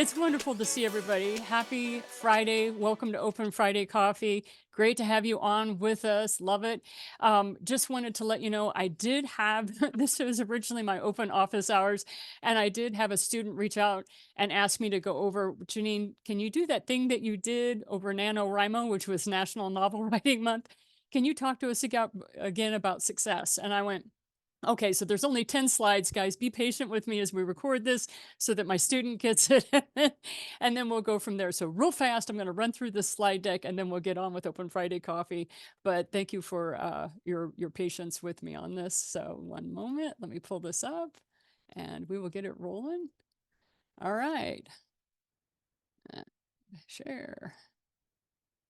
It's wonderful to see everybody. Happy Friday. Welcome to Open Friday Coffee. Great to have you on with us. Love it. Just wanted to let you know I did have this was originally my open office hours, and I did have a student reach out and ask me to go over, Janine, can you do that thing that you did over NaNoWriMo, which was National Novel Writing Month? Can you talk to us again about success? And I went, okay, so there's only 10 slides, guys. Be patient with me as we record this so that my student gets it, and then we'll go from there. So real fast, I'm going to run through this slide deck, and then we'll get on with Open Friday Coffee. But thank you for your patience with me on this. So one moment, let me pull this up, and we will get it rolling. All right. Share.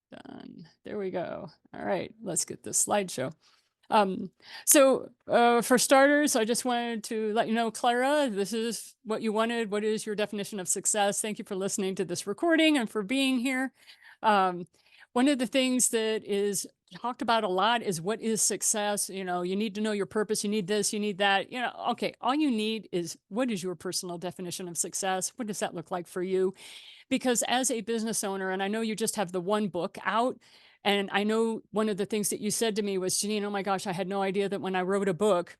Done. There we go. All right, let's get this slideshow. For starters, I just wanted to let you know, Clara, this is what you wanted. What is your definition of success? Thank you for listening to this recording and for being here. One of the things that is talked about a lot is what is success? You know, you need to know your purpose. You need this, you need that. You know, okay, all you need is what is your personal definition of success? What does that look like for you? Because as a business owner, and I know you just have the one book out, and I know one of the things that you said to me was, Janine, oh my gosh, I had no idea that when I wrote a book,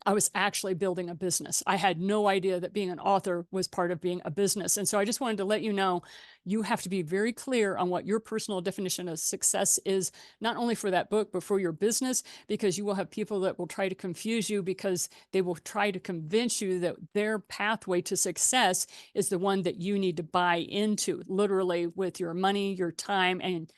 I was actually building a business. I had no idea that being an author was part of being a business. And so I just wanted to let you know, you have to be very clear on what your personal definition of success is, not only for that book, but for your business, because you will have people that will try to confuse you because they will try to convince you that their pathway to success is the one that you need to buy into, literally with your money, your time, and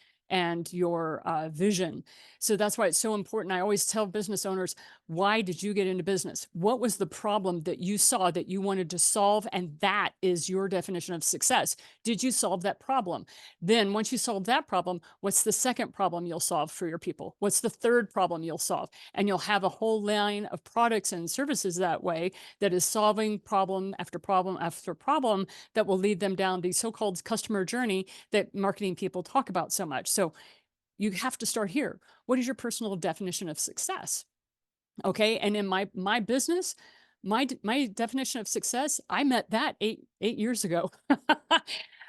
your vision. So that's why it's so important. I always tell business owners, why did you get into business? What was the problem that you saw that you wanted to solve? And that is your definition of success. Did you solve that problem? Then once you solve that problem, what's the second problem you'll solve for your people? What's the third problem you'll solve? And you'll have a whole line of products and services that way that is solving problem after problem after problem that will lead them down the so-called customer journey that marketing people talk about so much. So you have to start here. What is your personal definition of success? Okay. And in my business, my definition of success, I met that eight years ago.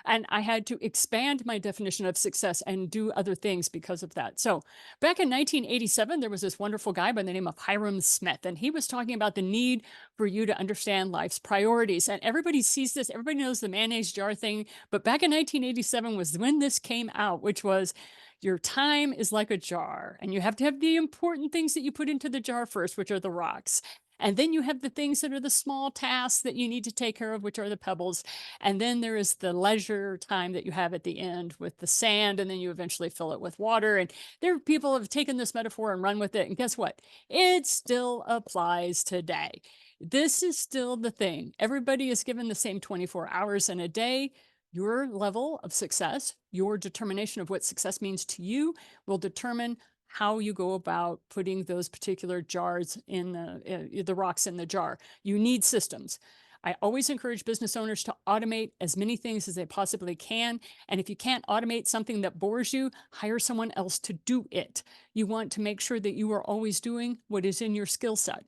And I had to expand my definition of success and do other things because of that. So back in 1987, there was this wonderful guy by the name of Hiram Smith, and he was talking about the need for you to understand life's priorities. And everybody sees this, everybody knows the mayonnaise jar thing, but back in 1987 was when this came out, which was your time is like a jar, and you have to have the important things that you put into the jar first, which are the rocks. And then you have the things that are the small tasks that you need to take care of, which are the pebbles. And then there is the leisure time that you have at the end with the sand, and then you eventually fill it with water. And there are people have taken this metaphor and run with it. And guess what? It still applies today. This is still the thing. Everybody is given the same 24 hours in a day. Your level of success, your determination of what success means to you will determine how you go about putting those particular jars in the rocks in the jar. You need systems. I always encourage business owners to automate as many things as they possibly can. And if you can't automate something that bores you, hire someone else to do it. You want to make sure that you are always doing what is in your skill set.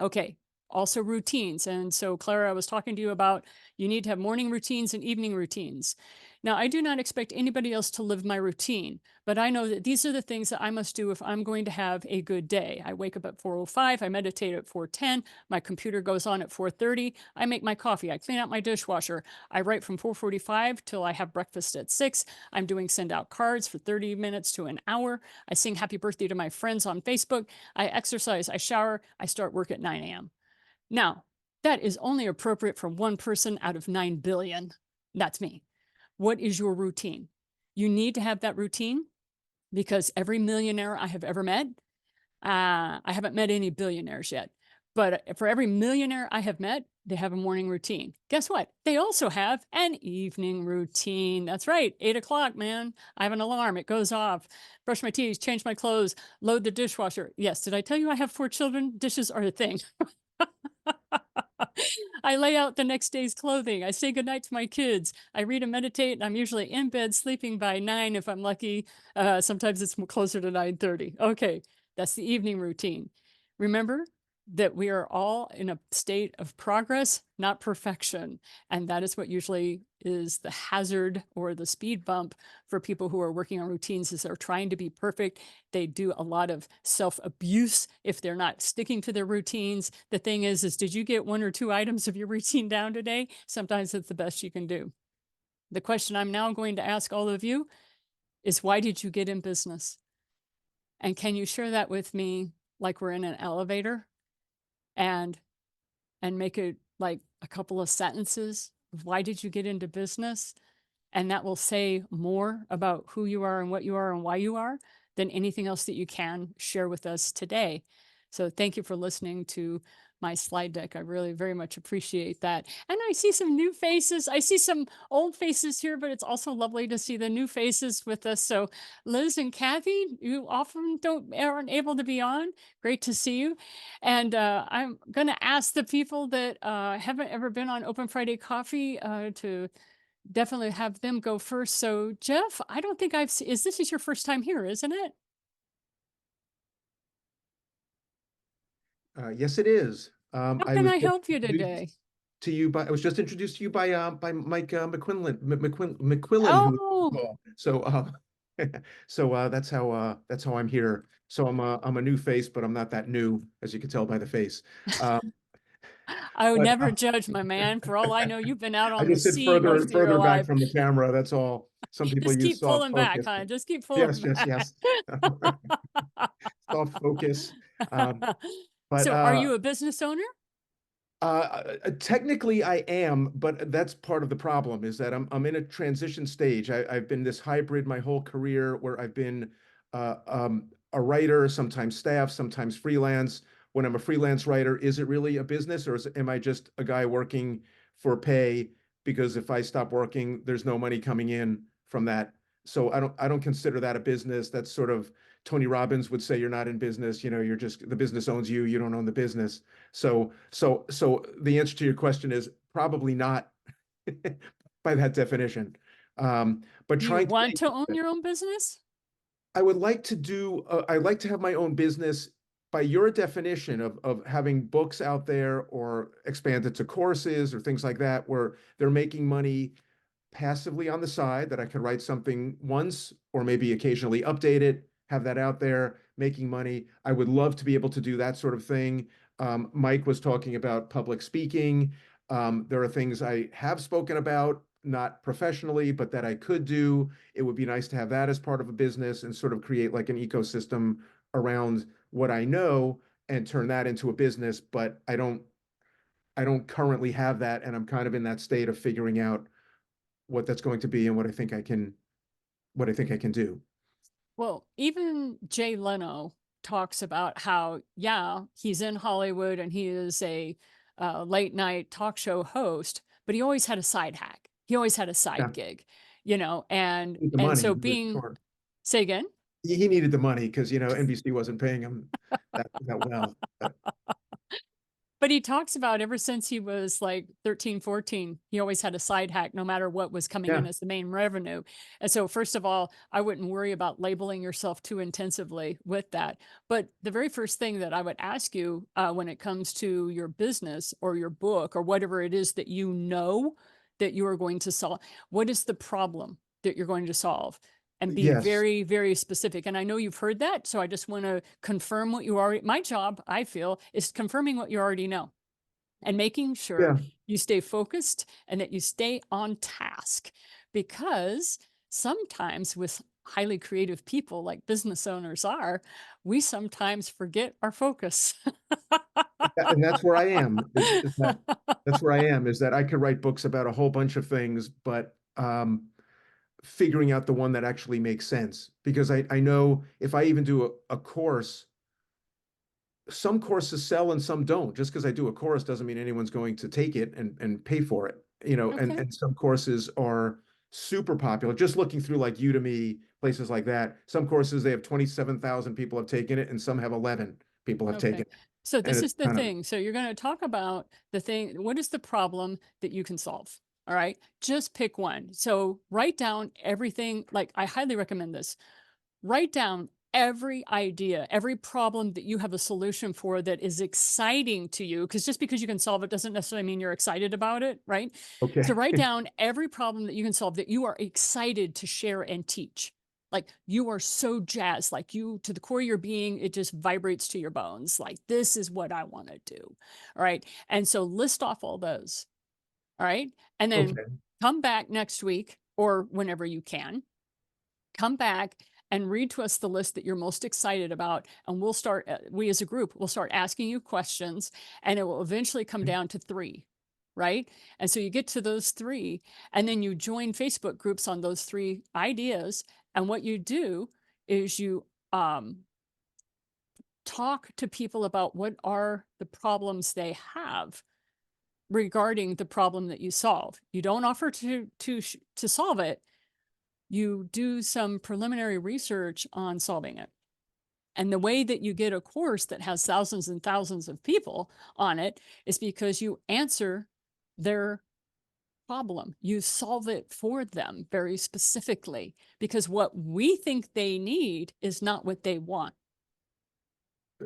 Okay. Also routines. And so Clara, I was talking to you about, you need to have morning routines and evening routines. Now, I do not expect anybody else to live my routine, but I know that these are the things that I must do if I'm going to have a good day. I wake up at 4:05, I meditate at 4:10, my computer goes on at 4:30, I make my coffee, I clean out my dishwasher, I write from 4:45 till I have breakfast at 6, I'm doing send out cards for 30 minutes to an hour, I sing happy birthday to my friends on Facebook, I exercise, I shower, I start work at 9 a.m. Now, that is only appropriate for one person out of 9 billion. That's me. What is your routine? You need to have that routine because every millionaire I have ever met, I haven't met any billionaires yet, but for every millionaire I have met, they have a morning routine. Guess what? They also have an evening routine. That's right. 8 o'clock, man. I have an alarm. It goes off. Brush my teeth, change my clothes, load the dishwasher. Yes. Did I tell you I have 4 children? Dishes are a thing. I lay out the next day's clothing. I say goodnight to my kids. I read and meditate, and I'm usually in bed sleeping by 9 if I'm lucky. Sometimes it's closer to 9:30. Okay, that's the evening routine. Remember, that we are all in a state of progress, not perfection. And that is what usually is the hazard or the speed bump for people who are working on routines is they're trying to be perfect. They do a lot of self-abuse if they're not sticking to their routines. The thing is did you get 1 or 2 items of your routine down today? Sometimes it's the best you can do. The question I'm now going to ask all of you is why did you get in business? And can you share that with me like we're in an elevator? And make it like a couple of sentences of why did you get into business? And that will say more about who you are and what you are and why you are than anything else that you can share with us today. So thank you for listening to my slide deck. I really very much appreciate that. And I see some new faces. I see some old faces here, but it's also lovely to see the new faces with us. So Liz and Kathy, you often aren't able to be on. Great to see you. And I'm going to ask the people that haven't ever been on Open Friday Coffee to definitely have them go first. So Jeff, I don't think this is your first time here, isn't it? Yes, it is. How I can was I just help you today? introduced to you by I was just introduced to you by Mike McQuillan, who was on the Oh, call. So that's how I'm here. So I'm a new face, but I'm not that new, as you can tell by the face. Um, I would but never judge, my man. For all I know, you've been out I on the just sit sea most of your further back life. from the camera. That's all. Some people Just use keep soft pulling back, focus. huh? Just keep pulling Yes, yes, back. yes. Soft focus. Um, but So are you a business owner? Technically, I am, but that's part of the problem is that I'm in a transition stage. I've been this hybrid my whole career where I've been a writer, sometimes staff, sometimes freelance. When I'm a freelance writer, is it really a business or am I just a guy working for pay? Because if I stop working, there's no money coming in from that. So I don't consider that a business. That's sort of Tony Robbins would say you're not in business. You know, you're just the business owns you. You don't own the business. So the answer to your question is probably not by that definition. But Do you trying to want make to own your own business? I would like to do, I like to have my own business by your definition of having books out there or expanded to courses or things like that, where they're making money passively on the side that I could write something once or maybe occasionally update it, have that out there, making money. I would love to be able to do that sort of thing. Mike was talking about public speaking. There are things I have spoken about, not professionally, but that I could do. It would be nice to have that as part of a business and sort of create like an ecosystem around what I know and turn that into a business. But I don't currently have that, and I'm kind of in that state of figuring out what that's going to be and what I think I can do. Well, even Jay Leno talks about how, yeah, he's in Hollywood and he is a late night talk show host, but he always had a side hack. He always had a Yeah, side gig, you know, need the and money. so He was being, short. say again. He needed the money because NBC wasn't paying him that well. But But he talks about ever since he was like 13, 14, he always had a side hack no matter what was coming in yeah, as the main revenue. And so, first of all, I wouldn't worry about labeling yourself too intensively with that. But the very first thing that I would ask you when it comes to your business or your book or whatever it is that you know that you are going to solve, what is the problem that you're going to solve? And be yes, very, very specific. And I know you've heard that. So I just want to confirm what you already, my job, I feel, is confirming what you already know and making sure yeah, you stay focused and that you stay on task. Because sometimes with highly creative people like business owners are, we sometimes forget our focus. and that's where I am. Is that that's where I am. Is that I could write books about a whole bunch of things, but figuring out the one that actually makes sense. Because I know if I even do a course some courses sell and some don't. Just because I do a course doesn't mean anyone's going to take it and pay for it. Okay. And some courses are super popular. Just looking through like Udemy, places like that. Some courses they have 27,000 people have taken it, and some have 11 people have taken Okay. it. So And this it's is the kind of thing. So you're going to talk about the thing. What is the problem that you can solve? All right. Just pick one. So write down everything. Like I highly recommend this. Write down every idea, every problem that you have a solution for that is exciting to you, because just because you can solve it doesn't necessarily mean you're excited about it, right? So Okay. write down every problem that you can solve that you are excited to share and teach. Like you are so jazzed, like you to the core of your being, it just vibrates to your bones. Like, this is what I want to do. All right. And so list off all those. All right. And then Okay. come back next week or whenever you can, come back and read to us the list that you're most excited about. And we'll start, we as a group, will start asking you questions, and it will eventually come down to three. Right. And so you get to those three, and then you join Facebook groups on those three ideas. And what you do is you talk to people about what are the problems they have regarding the problem that you solve. You don't offer to solve it. You do some preliminary research on solving it. And the way that you get a course that has thousands and thousands of people on it is because you answer their problem. You solve it for them very specifically, because what we think they need is not what they want.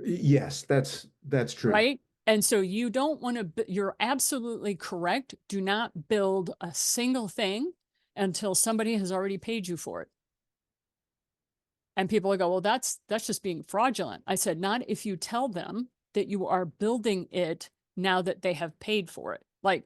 Yes, that's true. Right? And so you don't want to, you're absolutely correct. Do not build a single thing until somebody has already paid you for it. And people will go, well, that's just being fraudulent. I said, not if you tell them that you are building it now that they have paid for it. Like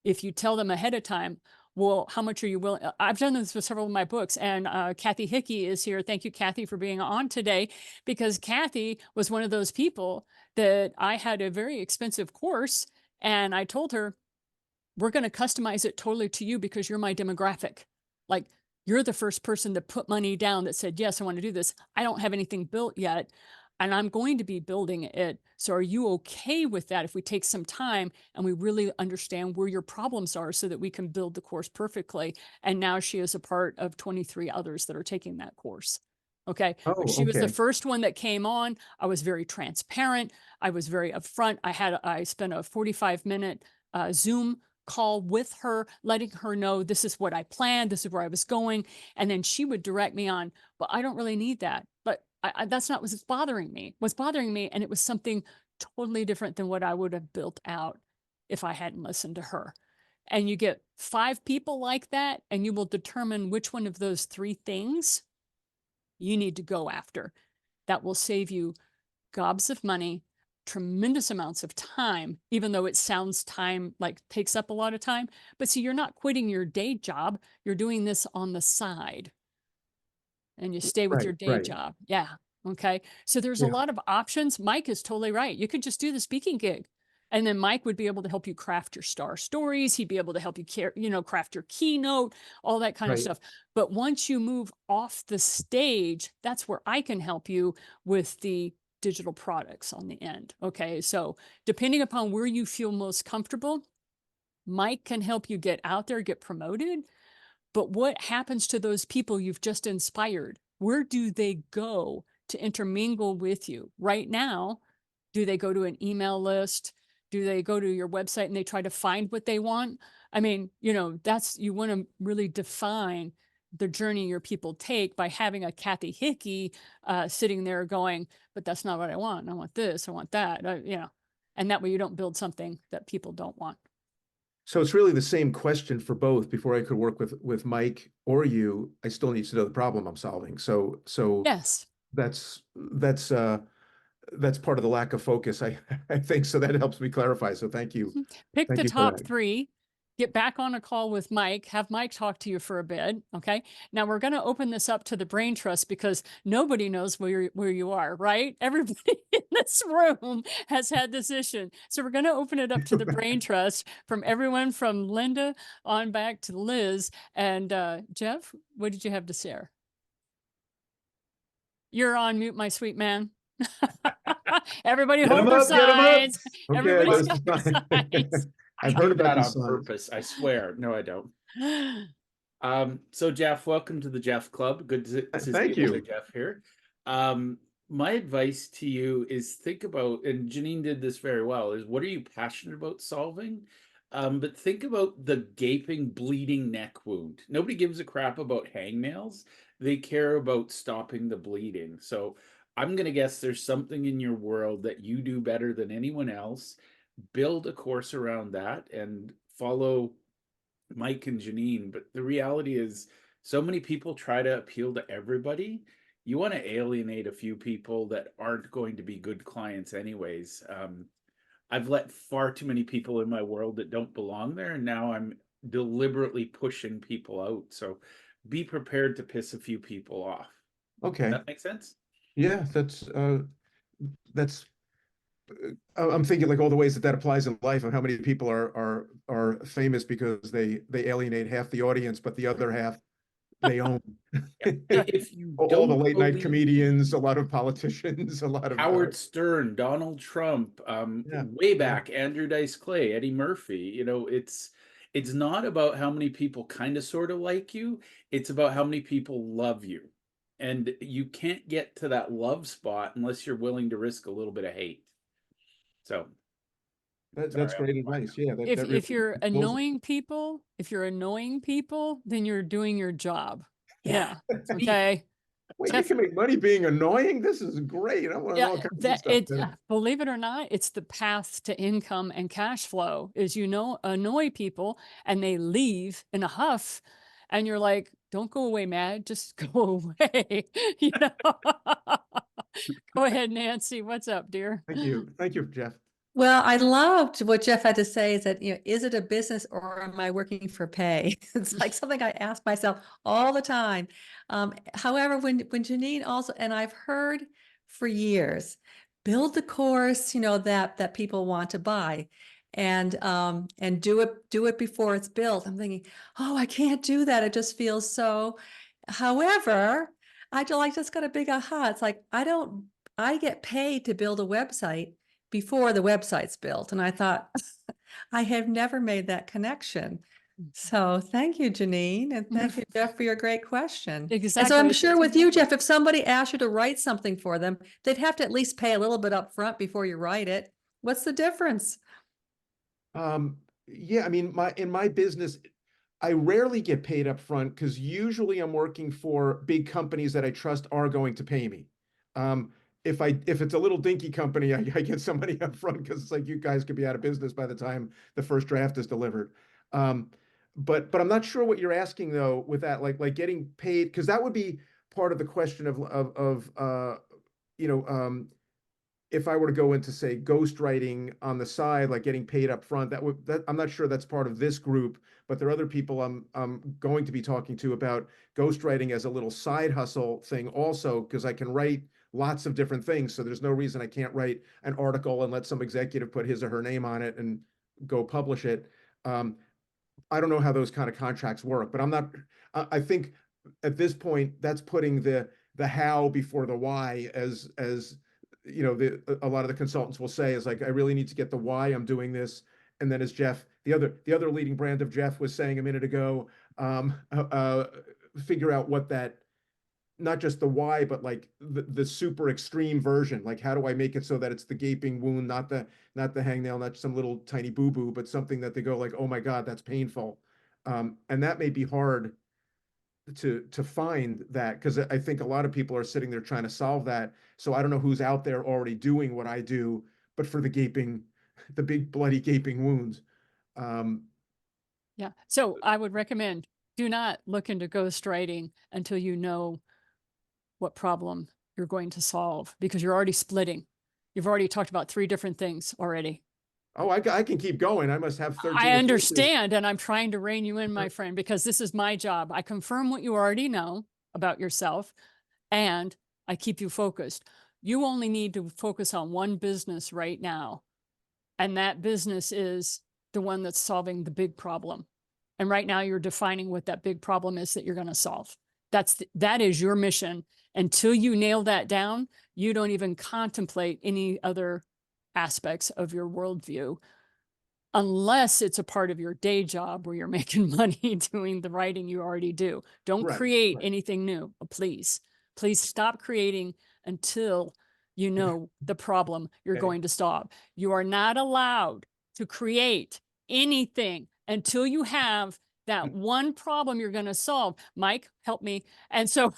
if you tell them ahead of time, well, how much are you willing? I've done this with several of my books, and Kathy Hickey is here. Thank you, Kathy, for being on today, because Kathy was one of those people that I had a very expensive course, and I told her, we're going to customize it totally to you because you're my demographic. Like, you're the first person to put money down that said, yes, I want to do this. I don't have anything built yet, and I'm going to be building it. So are you okay with that if we take some time and we really understand where your problems are so that we can build the course perfectly? And now she is a part of 23 others that are taking that course. Okay. But Oh, she was the okay. first one that came on. I was very transparent. I was very upfront. I spent a 45-minute Zoom call with her, letting her know this is what I planned, this is where I was going. And then she would direct me on, but I don't really need that. But that's not what's bothering me. What's bothering me, and it was something totally different than what I would have built out if I hadn't listened to her. And you get 5 people like that, and you will determine which one of those 3 things you need to go after. That will save you gobs of money, tremendous amounts of time, even though it sounds time like takes up a lot of time. But see, you're not quitting your day job. You're doing this on the side, and you stay with your Right, day right. job. Yeah. Okay. So there's a Yeah. lot of options. Mike is totally right. You could just do the speaking gig. And then Mike would be able to help you craft your star stories. He'd be able to help you craft your keynote, all that kind of Right. stuff. But once you move off the stage, that's where I can help you with the digital products on the end. Okay. So depending upon where you feel most comfortable, Mike can help you get out there, get promoted. But what happens to those people you've just inspired? Where do they go to intermingle with you? Right now, do they go to an email list? Do they go to your website and they try to find what they want? I mean, that's, you want to really define the journey your people take by having a Kathy Hickey sitting there going, but that's not what I want. I want this, I want that, and that way you don't build something that people don't want. So it's really the same question for both. Before I could work with Mike or you, I still need to know the problem I'm solving. So Yes. that's part of the lack of focus. I think so that helps me clarify. So thank you. Pick Thank the you for top that. 3, get back on a call with Mike, have Mike talk to you for a bit. Okay. Now we're going to open this up to the brain trust, because nobody knows where you are, right? Everybody in this room has had this issue. So we're going to open it up to the brain trust from everyone from Linda on back to Liz. And Jeff, what did you have to share? You're on mute, my sweet man. Everybody Get him hold their up, get him up. sides. Okay, Everybody's there's got the their sides. sign. I I've heard do about that these on signs. purpose. I swear. No, I don't. So Jeff, welcome to the Jeff Club. Good to see Thank another you. Jeff here. My advice to you is think about, and Janine did this very well, is what are you passionate about solving? But think about the gaping, bleeding neck wound. Nobody gives a crap about hangnails. They care about stopping the bleeding. So I'm going to guess there's something in your world that you do better than anyone else. Build a course around that and follow Mike and Janine. But the reality is, so many people try to appeal to everybody. You want to alienate a few people that aren't going to be good clients, anyways. I've let far too many people in my world that don't belong there, and now I'm deliberately pushing people out. So be prepared to piss a few people off. Okay. That makes sense? Yeah, that's I'm thinking like all the ways that that applies in life, and how many people are famous because they alienate half the audience, but the other half they own. Yeah. If you All the don't late night believe me, comedians, a lot of politicians, a lot of Howard Stern, Donald Trump, yeah, way yeah. back, Andrew Dice Clay, Eddie Murphy, it's not about how many people kind of sort of like you, it's about how many people love you. And you can't get to that love spot unless you're willing to risk a little bit of hate. So, That's sorry, I'm great advice. Yeah, that really If you're kills it. annoying people, then you're doing your job. yeah, Yeah. that's me. Okay. Wait, you Jeff, can make money being annoying? This is great. I want to know yeah, all kinds of that stuff. believe it or not, it's the path to income and cash flow is, annoy people and they leave in a huff and you're like, don't go away, Mad, just go away. You know. Go ahead, Nancy. What's up, dear? Thank you. Thank you, Jeff. Well, I loved what Jeff had to say is that, is it a business or am I working for pay? It's like something I ask myself all the time. However, when Janine also, and I've heard for years, build the course, that people want to buy and do it before it's built. I'm thinking, oh, I can't do that. It just feels so. However, I just got a big aha. It's like, I get paid to build a website before the website's built. And I thought, I have never made that connection. So thank you, Janine. And thank you, Jeff, for your great question. And so I'm Exactly. sure with you, Jeff, if somebody asked you to write something for them, they'd have to at least pay a little bit up front before you write it. What's the difference? Yeah, I mean, in my business, I rarely get paid up front because usually I'm working for big companies that I trust are going to pay me. Um, if it's a little dinky company, I get some money up front because it's like you guys could be out of business by the time the first draft is delivered. Um, but I'm not sure what you're asking though with that, like getting paid, because that would be part of the question of you know if I were to go into say ghostwriting on the side, like getting paid up front, that I'm not sure that's part of this group, but there are other people I'm going to be talking to about ghostwriting as a little side hustle thing also, because I can write lots of different things. So there's no reason I can't write an article and let some executive put his or her name on it and go publish it. Um, I don't know how those kind of contracts work, but I think at this point that's putting the how before the why, as a lot of the consultants will say is like, I really need to get the why I'm doing this. And then as Jeff, the other leading brand of Jeff was saying a minute ago, figure out what that, not just the why, but like the super extreme version. Like, how do I make it so that it's the gaping wound, not the hangnail, not some little tiny boo-boo, but something that they go like, oh my God, that's painful. And that may be hard to find that, because I think a lot of people are sitting there trying to solve that. So I don't know who's out there already doing what I do, but for the big bloody gaping wounds. Um, Yeah. So I would recommend do not look into ghostwriting until you know what problem you're going to solve, because you're already splitting. You've already talked about 3 different things already. oh, I can keep going. I must have 13 I or 14. understand, and I'm trying to rein you in, my friend, because this is my job. I confirm what you already know about yourself, and I keep you focused. You only need to focus on one business right now, and that business is the one that's solving the big problem. And right now you're defining what that big problem is that you're going to solve. That is your mission. Until you nail that down, you don't even contemplate any other aspects of your worldview, unless it's a part of your day job where you're making money doing the writing you already do. Don't Right, create right. anything new, please. Please stop creating until you know the problem you're Okay. going to solve. You are not allowed to create anything until you have that one problem you're going to solve. Mike, help me. And so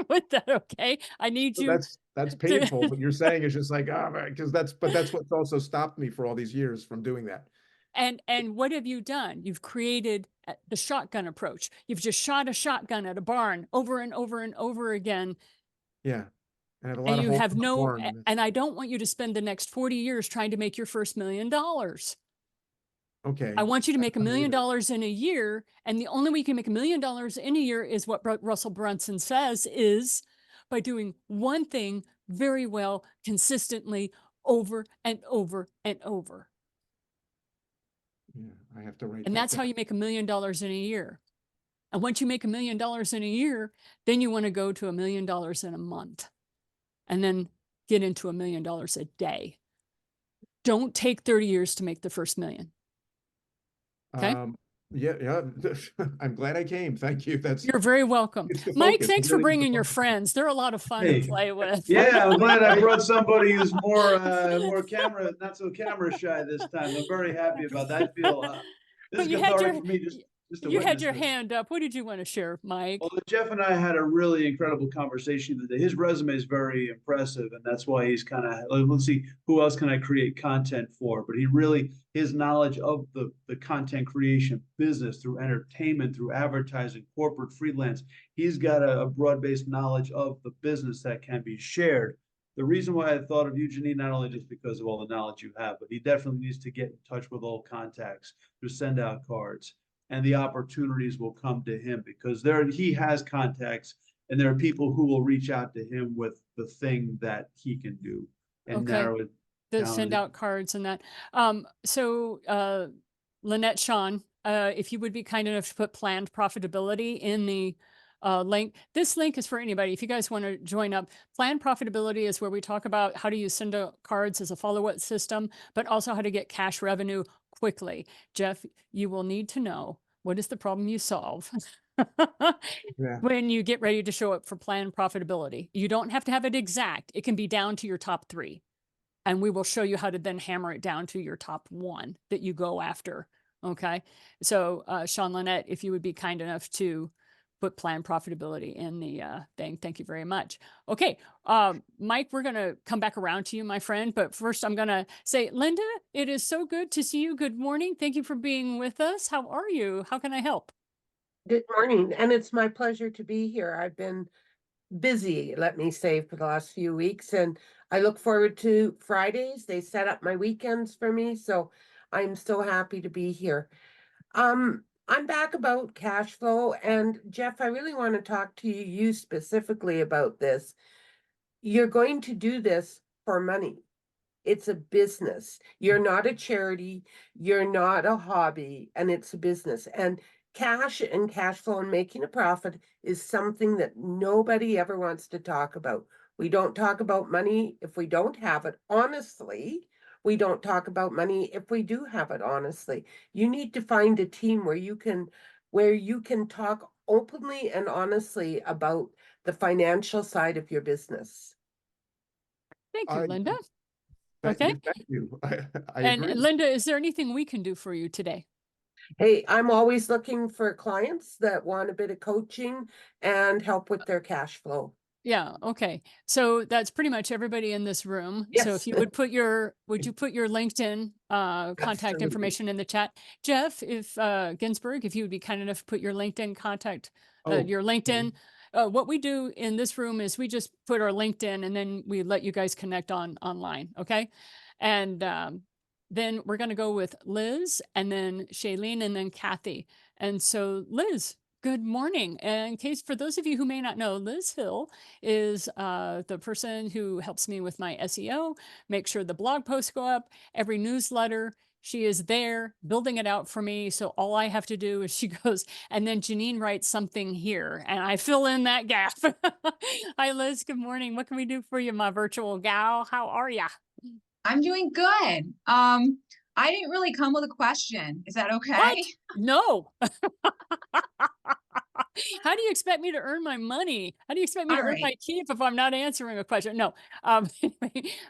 with that, okay, I need So you that's to, painful. What you're saying is just like, ah, because that's what's also stopped me for all these years from doing that. and what have you done? You've created the shotgun approach. You've just shot a shotgun at a barn over and over and over again. Yeah. I have a And lot of you hope have in the no, corn. and I don't want you to spend the next 40 years trying to make your first $1 million. Okay. I want you to make $1 million Either. in a year. And the only way you can make $1 million in a year is what Russell Brunson says is by doing one thing very well, consistently, over and over and over. Yeah, I have to write And that that's how down. you make $1 million in a year. And once you make $1 million in a year, then you want to go to $1 million in a month and then get into $1 million a day. Don't take 30 years to make the first million. Okay. Yeah. I'm glad I came. Thank you. You're very welcome. It's the Mike, focus. It thanks for really is the bringing your focus. friends. They're a lot of fun to Hey. play with. Yeah, I'm glad I brought somebody who's more camera, not so camera shy this time. I'm very happy about that. I feel this But is cathartic for me just to you had witness your this. hand up. What did you want to share, Mike? Well, Jeff and I had a really incredible conversation today. His resume is very impressive, and that's why he's kind of, let's see, who else can I create content for? But his knowledge of the content creation business through entertainment, through advertising, corporate freelance, he's got a broad-based knowledge of the business that can be shared. The reason why I thought of you, Janine, not only just because of all the knowledge you have, but he definitely needs to get in touch with all contacts, to send out cards, and the opportunities will come to him because he has contacts and there are people who will reach out to him with the thing that he can do and Okay. narrow it To down. send out cards and that. Lynette, Sean, if you would be kind enough to put planned profitability in the link. This link is for anybody. If you guys want to join up, planned profitability is where we talk about how to use send out cards as a follow-up system, but also how to get cash revenue quickly. Jeff, you will need to know what is the problem you solve Yeah. when you get ready to show up for planned profitability. You don't have to have it exact. It can be down to your top 3. And we will show you how to then hammer it down to your top 1 that you go after. Okay. So Sean, Lynette, if you would be kind enough to put planned profitability in the thing. Thank you very much. Okay. Mike, we're going to come back around to you, my friend. But first I'm going to say, Linda, it is so good to see you. Good morning. Thank you for being with us. How are you? How can I help? Good morning, and it's my pleasure to be here. I've been busy, let me say, for the last few weeks, and I look forward to Fridays. They set up my weekends for me, so I'm so happy to be here. I'm back about cash flow, and Jeff, I really want to talk to you specifically about this. You're going to do this for money. It's a business. You're not a charity, you're not a hobby, and it's a business. And cash and cash flow and making a profit is something that nobody ever wants to talk about. We don't talk about money if we don't have it, honestly. We don't talk about money if we do have it, honestly. You need to find a team where you can talk openly and honestly about the financial side of your business. Thank you, I- Linda. Thank Okay. you. Thank you. I And agree. Linda, is there anything we can do for you today? Hey, I'm always looking for clients that want a bit of coaching and help with their cash flow. Yeah. Okay. So that's pretty much everybody in this room. So if Yes. you would would you put your LinkedIn contact Absolutely. information in the chat? Jeff, if Ginsburg, if you would be kind enough to put your LinkedIn contact, Oh, your LinkedIn. What we do in this room is we just put our LinkedIn and then we let you guys connect online. Okay. And then we're going to go with Liz and then Shailene and then Kathy. And so Liz, good morning. And in case for those of you who may not know, Liz Hill is the person who helps me with my SEO, make sure the blog posts go up, every newsletter. She is there building it out for me. So all I have to do is she goes, and then Janine writes something here and I fill in that gap. Hi, Liz. Good morning. What can we do for you, my virtual gal? How are ya? I'm doing good. I didn't really come with a question. Is that okay? What? No. How do you expect me to earn my money? How do you expect me to All earn right. my keep if I'm not answering a question? No.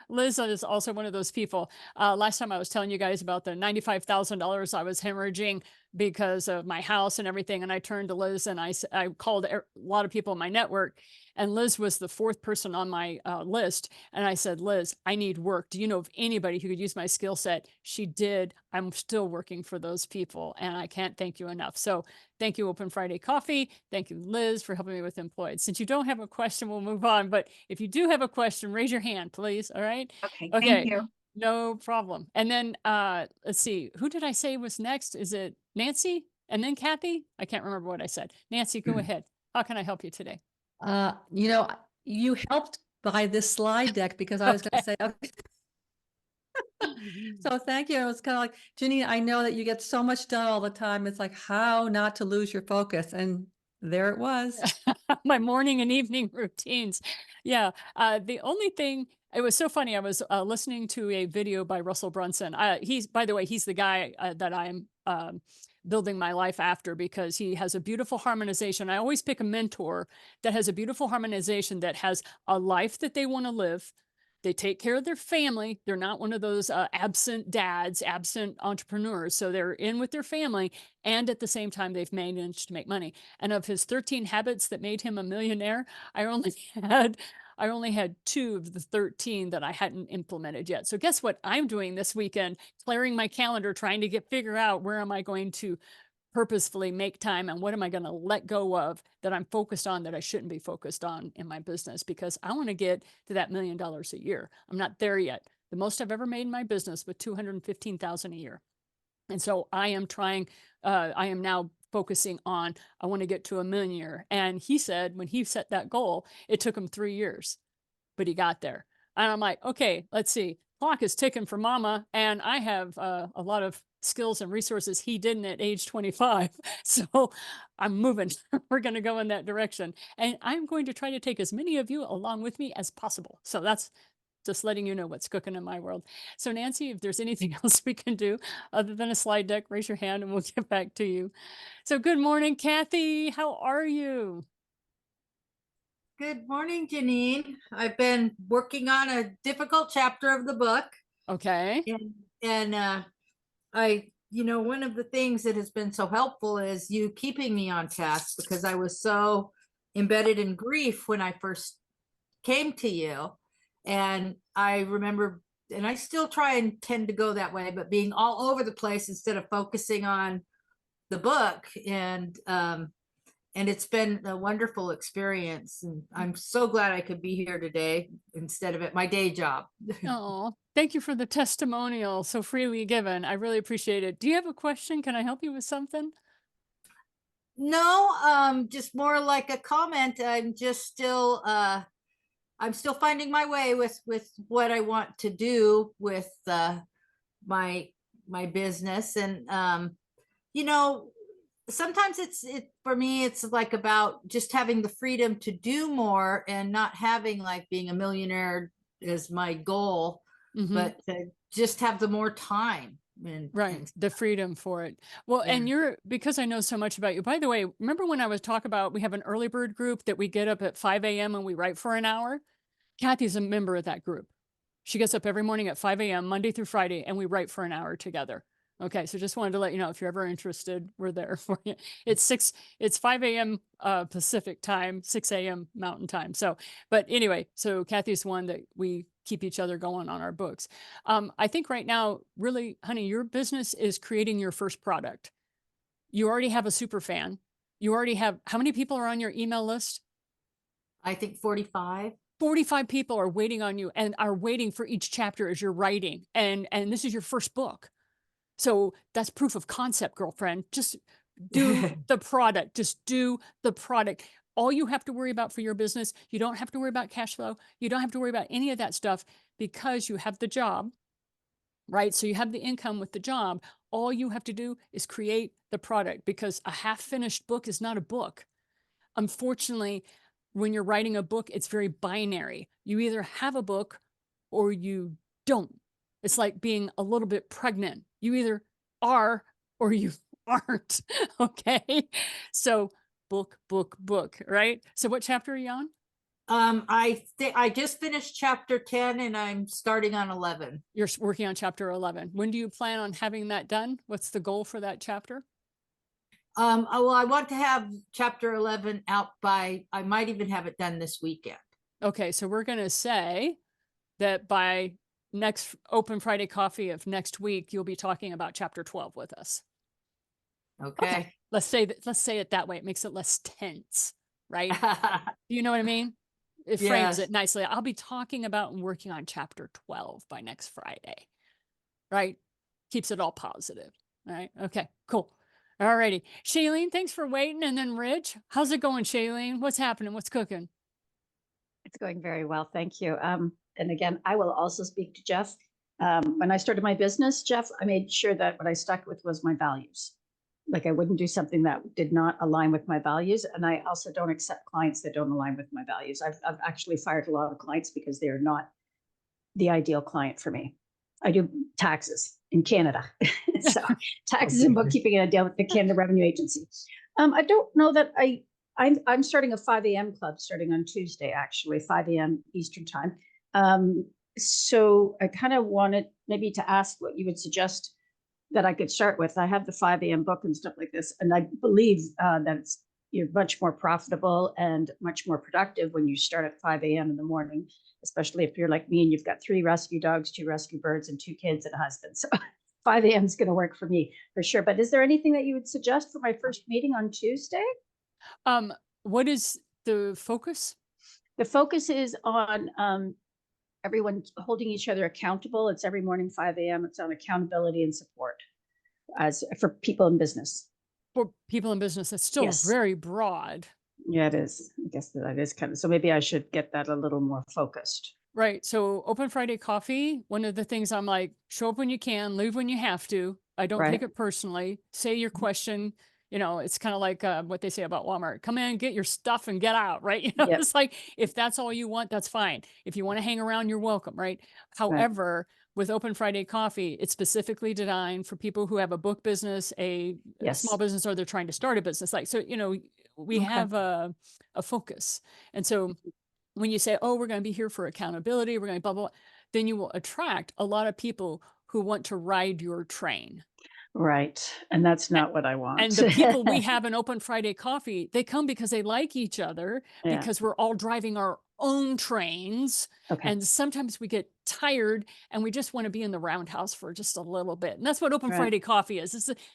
Liz is also one of those people. Last time I was telling you guys about the $95,000 I was hemorrhaging. because of my house and everything. And I turned to Liz and I called a lot of people in my network, and Liz was the fourth person on my list. And I said, Liz, I need work. Do you know of anybody who could use my skill set? She did. I'm still working for those people, and I can't thank you enough. So thank you, Open Friday Coffee. Thank you, Liz, for helping me with Employed. Since you don't have a question, we'll move on. But if you do have a question, raise your hand, please. All right. Okay, Okay. thank you. No problem. And then let's see, who did I say was next? Is it Nancy and then Kathy? I can't remember what I said. Nancy, go ahead. How can I help you today? You know, you helped by this slide deck because I was going to say, okay. So thank you. It was kind of like, Janine, I know that you get so much done all the time. It's like how not to lose your focus. And there it was. My morning and evening routines. Yeah. The only thing, it was so funny. I was listening to a video by Russell Brunson. He's, by the way, he's the guy that I'm building my life after, because he has a beautiful harmonization. I always pick a mentor that has a beautiful harmonization, that has a life that they want to live. They take care of their family. They're not one of those absent dads, absent entrepreneurs. So they're in with their family, and at the same time, they've managed to make money. And of his 13 habits that made him a millionaire, I only had 2 of the 13 that I hadn't implemented yet. So guess what I'm doing this weekend? Clearing my calendar, trying to figure out where am I going to purposefully make time, and what am I going to let go of that I'm focused on that I shouldn't be focused on in my business, because I want to get to that $1 million a year. I'm not there yet. The most I've ever made in my business was $215,000 a year. And so I am now focusing on, I want to get to $1 million a year. And he said, when he set that goal, it took him 3 years, but he got there. And I'm like, okay, let's see. Clock is ticking for mama. And I have a lot of skills and resources he didn't at age 25. So I'm moving. We're going to go in that direction. And I'm going to try to take as many of you along with me as possible. So that's just letting you know what's cooking in my world. So Nancy, if there's anything else we can do other than a slide deck, raise your hand and we'll get back to you. So good morning, Kathy. How are you? Good morning, Janine. I've been working on a difficult chapter of the book. Okay. And one of the things that has been so helpful is you keeping me on task, because I was so embedded in grief when I first came to you. And I remember, and I still try and tend to go that way, but being all over the place instead of focusing on the book. And it's been a wonderful experience. And I'm so glad I could be here today instead of at my day job. Oh, thank you for the testimonial so freely given. I really appreciate it. Do you have a question? Can I help you with something? No, just more like a comment. I'm still finding my way with what I want to do with my business. And sometimes for me, it's like about just having the freedom to do more and not having like being a millionaire as my goal, but to just have the more time. Right. The freedom for it. Well, Yeah. and because I know so much about you, by the way, remember when I was talking about, we have an early bird group that we get up at 5 a.m. and we write for an hour? Kathy's a member of that group. She gets up every morning at 5 a.m., Monday through Friday, and we write for an hour together. Okay, so just wanted to let you know, if you're ever interested, we're there for you. It's 5 a.m. Pacific time, 6 a.m. Mountain time. So, but anyway, so Kathy's one that we keep each other going on our books. I think right now, really, honey, your business is creating your first product. You already have a super fan. You already have, how many people are on your email list? I think 45. 45 people are waiting on you and are waiting for each chapter as you're writing. And this is your first book. So that's proof of concept, girlfriend. Just do the product. Just do the product. All you have to worry about for your business, you don't have to worry about cash flow. You don't have to worry about any of that stuff, because you have the job, right? So you have the income with the job. All you have to do is create the product, because a half-finished book is not a book. Unfortunately, when you're writing a book, it's very binary. You either have a book or you don't. It's like being a little bit pregnant. You either are or you aren't. Okay. So book, right? So what chapter are you on? I think I just finished chapter 10 and I'm starting on 11. You're working on chapter 11. When do you plan on having that done? What's the goal for that chapter? Well, I want to have chapter 11 out by, I might even have it done this weekend. Okay, so we're going to say that by next Open Friday Coffee of next week, you'll be talking about chapter 12 with us. Okay. Let's say it that way. It makes it less tense, right? You know what I mean? It frames Yes. it nicely. I'll be talking about and working on chapter 12 by next Friday, right? Keeps it all positive. All right. Okay, cool. All righty. Shailene, thanks for waiting. And then Rich, how's it going, Shailene? What's happening? What's cooking? It's going very well, thank you. And again, I will also speak to Jeff. When I started my business, Jeff, I made sure that what I stuck with was my values. Like I wouldn't do something that did not align with my values. And I also don't accept clients that don't align with my values. I've actually fired a lot of clients because they're not the ideal client for me. I do taxes in Canada. So taxes and bookkeeping, and I deal with the Canada Revenue Agency. I don't know that I'm starting a 5 a.m. club starting on Tuesday, actually, 5 a.m. Eastern time. So I kind of wanted maybe to ask what you would suggest that I could start with. I have the 5 a.m. book and stuff like this, and I believe that you're much more profitable and much more productive when you start at 5 a.m. in the morning, especially if you're like me and you've got 3 rescue dogs, 2 rescue birds, and 2 kids and a husband. So 5 a.m. is going to work for me for sure. But is there anything that you would suggest for my first meeting on Tuesday? What is the focus? The focus is on everyone holding each other accountable. It's every morning, 5 a.m. It's on accountability and support as for people in business. For people in business, that's still Yes. very broad. Yeah, it is. I guess that is kind of, so maybe I should get that a little more focused. Right. So Open Friday Coffee, one of the things I'm like, show up when you can, leave when you have to. I don't take Right. it personally. Say your question. You know, it's kind of like what they say about Walmart. Come in, get your stuff and get out, right? You know, Yep. it's like, if that's all you want, that's fine. If you want to hang around, you're welcome, right? However, with Open Friday Coffee, it's specifically designed for people who have a book business, a Yes. small business, or they're trying to start a business. Like, so, you know, we Okay. have a focus. And so when you say, oh, we're going to be here for accountability, we're going to blah, blah, blah, then you will attract a lot of people who want to ride your train. Right. And that's not what I want. And the people we have in Open Friday Coffee, they come because they like each other, Yeah. because we're all driving our own trains. Okay. And sometimes we get tired and we just want to be in the roundhouse for just a little bit. And that's what Open Right. Friday Coffee is.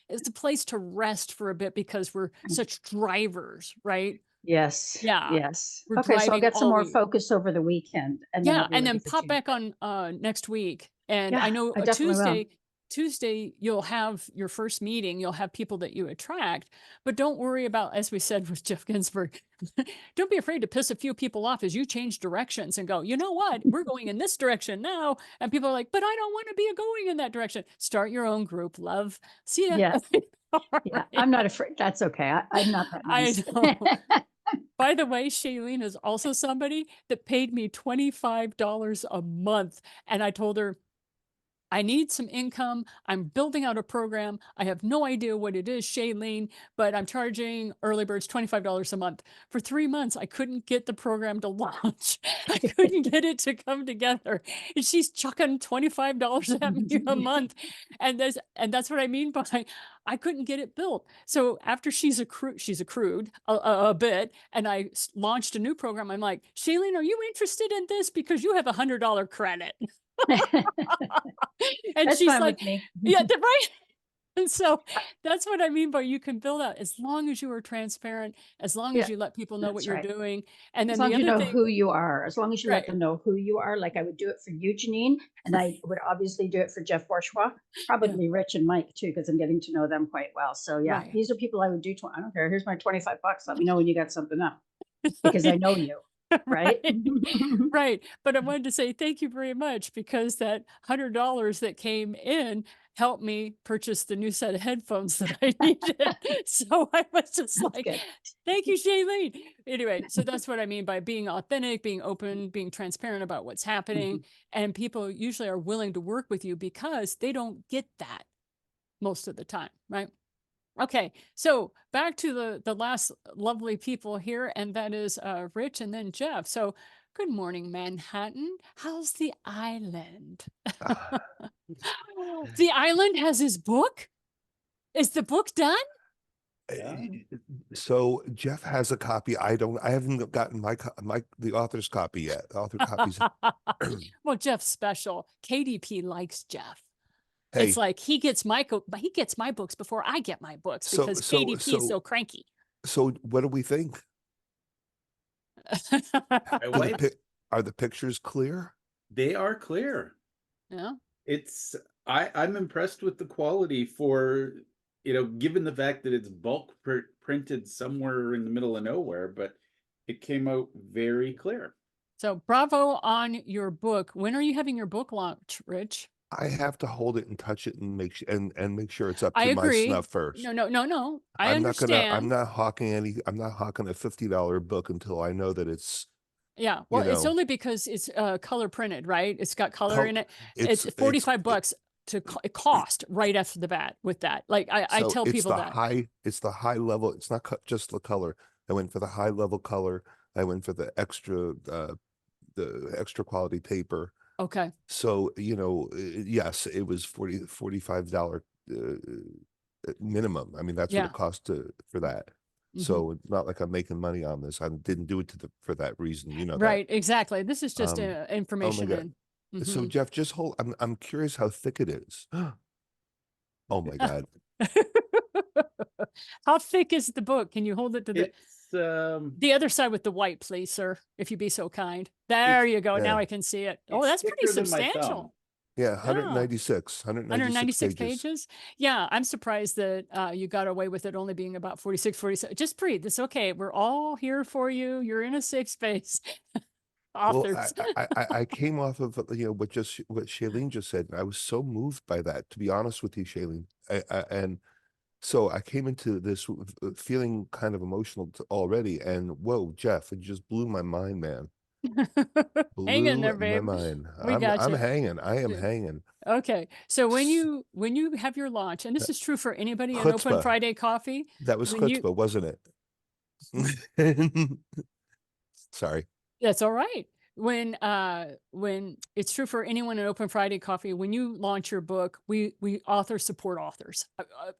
It's a place to rest for a bit because we're such drivers, right? Yes. Yeah. Yes. We're Okay. So I'll driving get some all more week. focus over the weekend. And then Yeah, I'll be and ready then for pop back Tuesday. on next week. And Yeah, I know I definitely will. Tuesday, you'll have your first meeting. You'll have people that you attract, but don't worry about, as we said with Jeff Ginsburg, don't be afraid to piss a few people off as you change directions and go, you know what, we're going in this direction now. And people are like, but I don't want to be going in that direction. Start your own group, love. See ya. Yeah. All Yeah. right. I'm not afraid. That's okay. I'm not that I nice. know. By the way, Shailene is also somebody that paid me $25 a month. And I told her, I need some income. I'm building out a program. I have no idea what it is, Shailene, but I'm charging early birds $25 a month. For 3 months, I couldn't get the program to launch. I couldn't get it to come together. And she's chucking $25 at me a month. And that's what I mean by I couldn't get it built. So after she's accrued a bit, and I launched a new program, I'm like, Shailene, are you interested in this? Because you have $100 credit. And That's she's fine like, with me. yeah, right. And so that's what I mean by you can build out as long as you are transparent, as long Yeah, as you let people know what that's you're right. doing. And As then long the as you other know thing, who you are, as long as you right. let them know who you are, like I would do it for you, Janine, and I would obviously do it for Jeff Bourgeois, probably Rich and Mike too, because I'm getting to know them quite well. So yeah, Right. these are people I would do. I don't care. Here's my $25. Let me know when you got something up, because I know you, right? Right. But I wanted to say thank you very much, because that $100 that came in helped me purchase the new set of headphones that I needed. So I was just That's like, good. thank you, Shailene. Anyway, so that's what I mean by being authentic, being open, being transparent about what's happening. And people usually are willing to work with you because they don't get that most of the time, right? Okay, so back to the last lovely people here, and that is Rich and then Jeff. So good morning, Manhattan. How's the island? The island has his book? Is the book done? So Jeff has a copy. I haven't gotten the author's copy yet. The author copies. Well, Jeff's special. KDP likes Jeff. It's Hey, like he gets my books before I get my books because KDP is so cranky. so what do we think? My wife, Are the pictures clear? they are clear. Yeah. It's I'm impressed with the quality for, given the fact that it's bulk printed somewhere in the middle of nowhere, but it came out very clear. So bravo on your book. When are you having your book launch, Rich? I have to hold it and touch it and make sure it's up I to my agree. snuff first. No. I I'm understand. not hawking a $50 book until I know that it's, Yeah. Well, it's only because it's color printed, right? It's got color in it. It's 45 bucks to cost right after the bat with that. Like I tell people that. It's the high level. It's not just the color. I went for the high level color. I went for the extra quality paper. Okay. So, yes, it was $45 minimum. I mean, that's what it cost for that. So it's not like I'm making money on this. I didn't do it for that reason, Right, exactly. This is just Oh my information. God. So Jeff, just hold. I'm curious how thick it is. Oh my God. How thick is the book? Can you hold it to It's the other side with the white, please, sir, if you'd be so kind. There you go. Now yeah. I can see it. Oh, It's that's pretty thicker than my thumb. substantial. Yeah, 196 pages. Yeah, I'm surprised that you got away with it only being about 46, 47. Just breathe. It's okay. We're all here for you. You're in a safe space. Authors. Well, I came off of what Shailene just said, and I was so moved by that. To be honest with you, Shailene, and so I came into this feeling kind of emotional already, and whoa, Jeff, it just blew my mind, man. Hang in there, Blew my babe. mind. We got I'm you. hanging. I am hanging. Okay. So when you have your launch, and this is true for anybody on Open Chutzpah. Friday Coffee. That was when you- chutzpah, wasn't it? Sorry. That's all right. When it's true for anyone in Open Friday Coffee, when you launch your book, we authors support authors.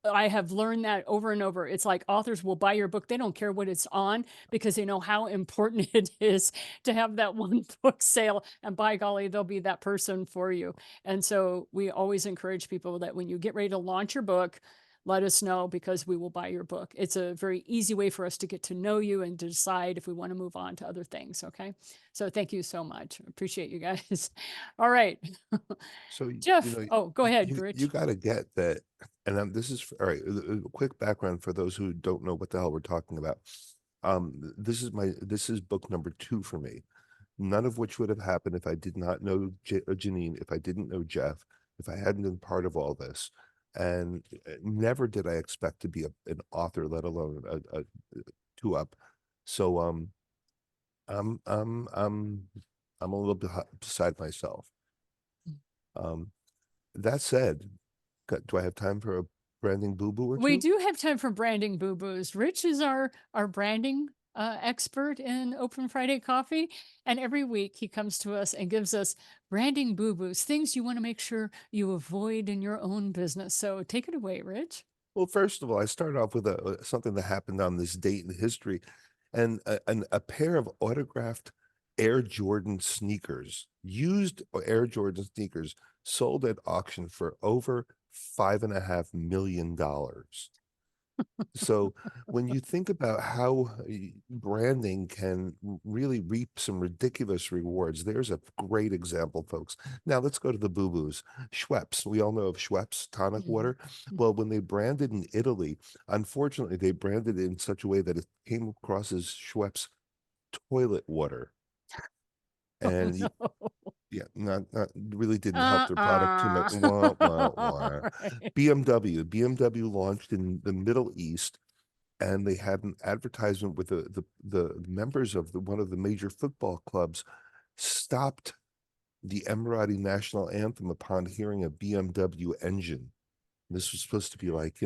I have learned that over and over. It's like authors will buy your book. They don't care what it's on because they know how important it is to have that one book sale. And by golly, they'll be that person for you. And so we always encourage people that when you get ready to launch your book, let us know because we will buy your book. It's a very easy way for us to get to know you and to decide if we want to move on to other things. Okay. So thank you so much. Appreciate you guys. All right. So Jeff, go ahead, Rich. You got to get that. And this is all right. A quick background for those who don't know what the hell we're talking about. This is book number 2 for me. None of which would have happened if I did not know Janine, if I didn't know Jeff, if I hadn't been part of all this. And never did I expect to be an author, let alone a 2-up. So I'm a little bit beside myself. That said, do I have time for a branding boo-boo or two? We do have time for branding boo-boos. Rich is our branding expert in Open Friday Coffee. And every week he comes to us and gives us branding boo-boos, things you want to make sure you avoid in your own business. So take it away, Rich. Well, first of all, I started off with something that happened on this date in history, and a pair of autographed Air Jordan sneakers, used Air Jordan sneakers, sold at auction for over $5.5 million. So when you think about how branding can really reap some ridiculous rewards, there's a great example, folks. Now let's go to the boo-boos. Schweppes. We all know of Schweppes tonic water. Well, when they branded in Italy, unfortunately, they branded it in such a way that it came across as Schweppes toilet water. And yeah, not really didn't help their product too much. Right. BMW launched in the Middle East, and they had an advertisement with the members of one of the major football clubs stopped the Emirati national anthem upon hearing a BMW engine. This was supposed to be like,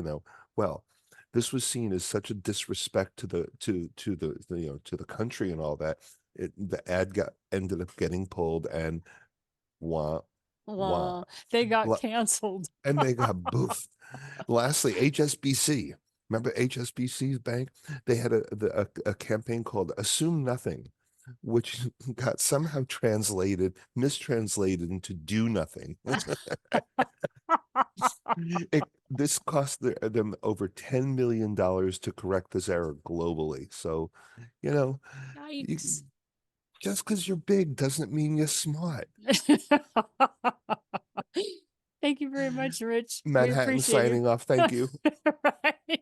well, this was seen as such a disrespect to the country and all that. The ad ended up getting pulled, and They got canceled. and they got boofed. Lastly, HSBC. Remember HSBC's bank? They had a campaign called Assume Nothing, which got somehow mistranslated into Do Nothing. This cost them over $10 million to correct this error globally. So, you know, Yikes. just because you're big doesn't mean you're smart. Thank you very much, Rich. We Manhattan appreciate you. signing off. Thank you. Right.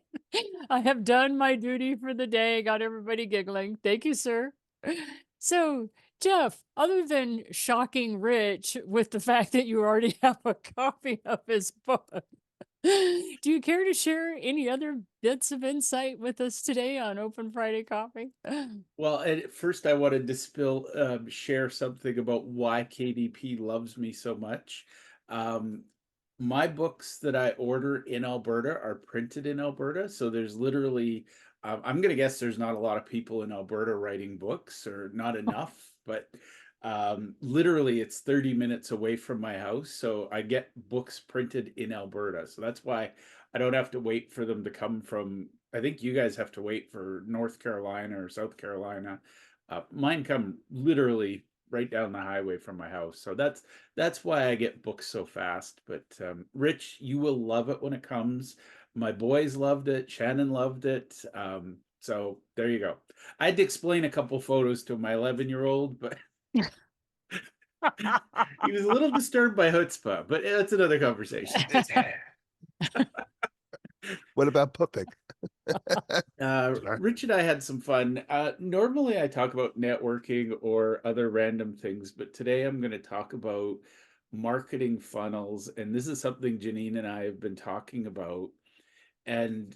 I have done my duty for the day, got everybody giggling. Thank you, sir. So, Jeff, other than shocking Rich with the fact that you already have a copy of his book, do you care to share any other bits of insight with us today on Open Friday Coffee? Well, at first I wanted to share something about why KDP loves me so much. Um, my books that I order in Alberta are printed in Alberta, so there's literally, I'm gonna guess there's not a lot of people in Alberta writing books, or not enough, but literally it's 30 minutes away from my house, so I get books printed in Alberta. So that's why I don't have to wait for them to come from, I think you guys have to wait for North Carolina or South Carolina. Mine come literally right down the highway from my house. So that's why I get books so fast. But Rich, you will love it when it comes. My boys loved it. Shannon loved it. So there you go. I had to explain a couple photos to my 11-year-old, but he was a little disturbed by chutzpah, but that's another conversation. What about Pupik? Rich and I had some fun. Normally I talk about networking or other random things, but today I'm going to talk about marketing funnels. And this is something Janine and I have been talking about. And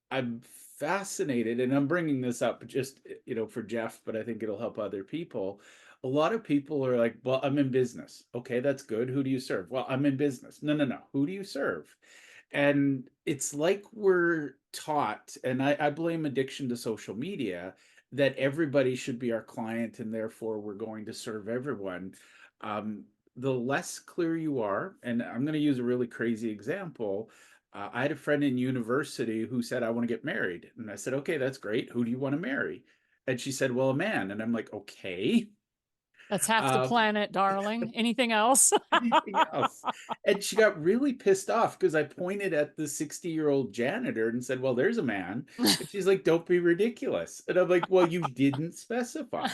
I'm fascinated, and I'm bringing this up just, for Jeff, but I think it'll help other people. A lot of people are like, well, I'm in business. Okay, that's good. Who do you serve? Well, I'm in business. No, no, no. Who do you serve? And it's like we're taught, and I blame addiction to social media, that everybody should be our client and therefore we're going to serve everyone. The less clear you are, and I'm going to use a really crazy example. I had a friend in university who said, I want to get married. And I said, okay, that's great. Who do you want to marry? And she said, well, a man. And I'm like, okay. That's half the planet, darling. Anything else? Anything else? And she got really pissed off because I pointed at the 60-year-old janitor and said, well, there's a man. And she's like, don't be ridiculous. And I'm like, well, you didn't specify.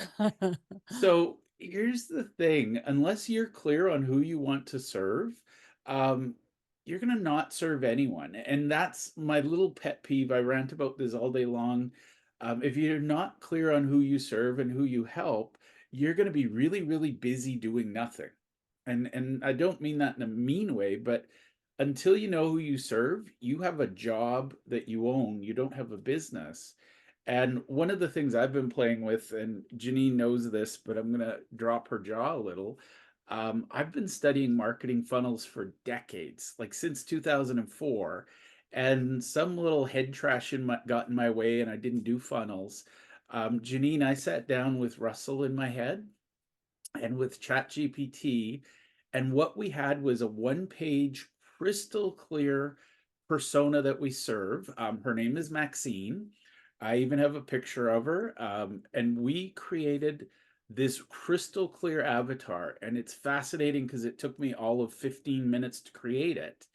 So here's the thing, unless you're clear on who you want to serve, you're going to not serve anyone. And that's my little pet peeve. I rant about this all day long. If you're not clear on who you serve and who you help, you're going to be really, really busy doing nothing. And I don't mean that in a mean way, but until you know who you serve, you have a job that you own. You don't have a business. And one of the things I've been playing with, and Janine knows this, but I'm going to drop her jaw a little. I've been studying marketing funnels for decades, like since 2004. And some little head trash got in my way, and I didn't do funnels. Janine, I sat down with Russell in my head and with ChatGPT, and what we had was a one-page, crystal clear persona that we serve. Her name is Maxine. I even have a picture of her, and we created this crystal clear avatar, and it's fascinating because it took me all of 15 minutes to create it.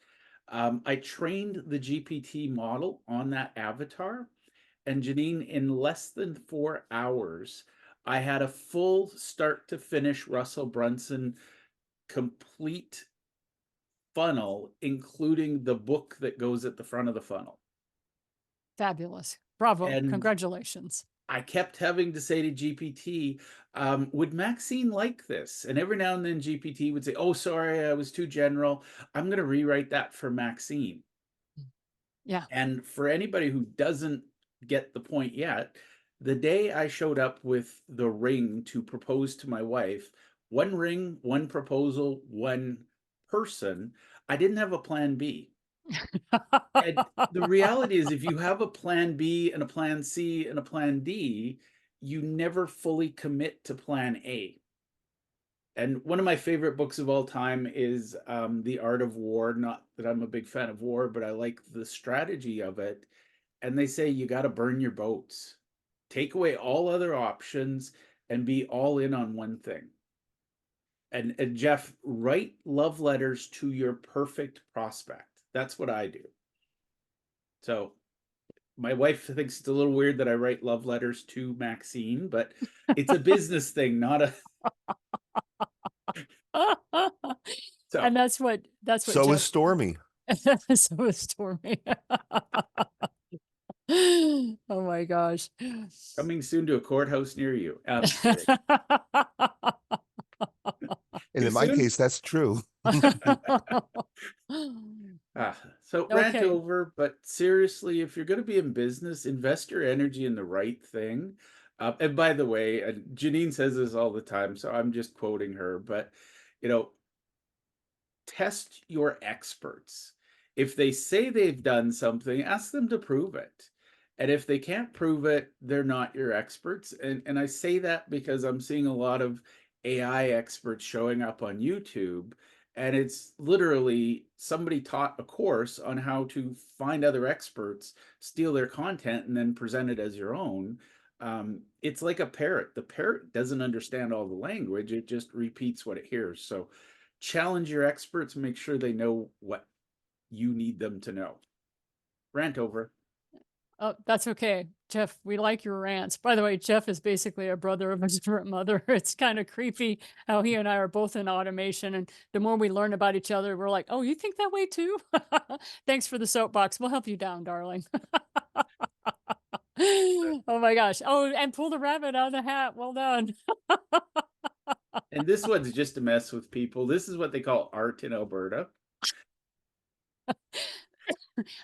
I trained the GPT model on that avatar, and Janine, in less than 4 hours, I had a full start to finish Russell Brunson complete funnel, including the book that goes at the front of the funnel. Fabulous. Bravo. And Congratulations. I kept having to say to GPT, would Maxine like this? And every now and then GPT would say, oh, sorry, I was too general. I'm going to rewrite that for Maxine. Yeah. And for anybody who doesn't get the point yet, the day I showed up with the ring to propose to my wife, one ring, one proposal, one person, I didn't have a plan B. And the reality is, if you have a plan B and a plan C and a plan D, you never fully commit to plan A. And one of my favorite books of all time is The Art of War. Not that I'm a big fan of war, but I like the strategy of it. and they say you got to burn your boats, take away all other options, and be all in on one thing. And Jeff, write love letters to your perfect prospect. That's what I do. So my wife thinks it's a little weird that I write love letters to Maxine, but it's a business thing, not a. So And that's what So is Jeff, Stormy. so is Stormy. Oh my gosh. coming soon to a courthouse near you. I'm kidding. And Too in my soon? case, that's true. So rant Okay. over, but seriously, if you're going to be in business, invest your energy in the right thing. And by the way, Janine says this all the time, so I'm just quoting her, but you know, test your experts. If they say they've done something, ask them to prove it. And if they can't prove it, they're not your experts. And I say that because I'm seeing a lot of AI experts showing up on YouTube. And it's literally somebody taught a course on how to find other experts, steal their content, and then present it as your own. It's like a parrot. The parrot doesn't understand all the language, it just repeats what it hears. So challenge your experts, make sure they know what you need them to know. Rant over. Oh, that's okay. Jeff, we like your rants. By the way, Jeff is basically a brother of a different mother. It's kind of creepy how he and I are both in automation. And the more we learn about each other, we're like, oh, you think that way too? Thanks for the soapbox. We'll help you down, darling. Oh my gosh. Oh, and pull the rabbit out of the hat. Well done. And this one's just to mess with people. This is what they call art in Alberta.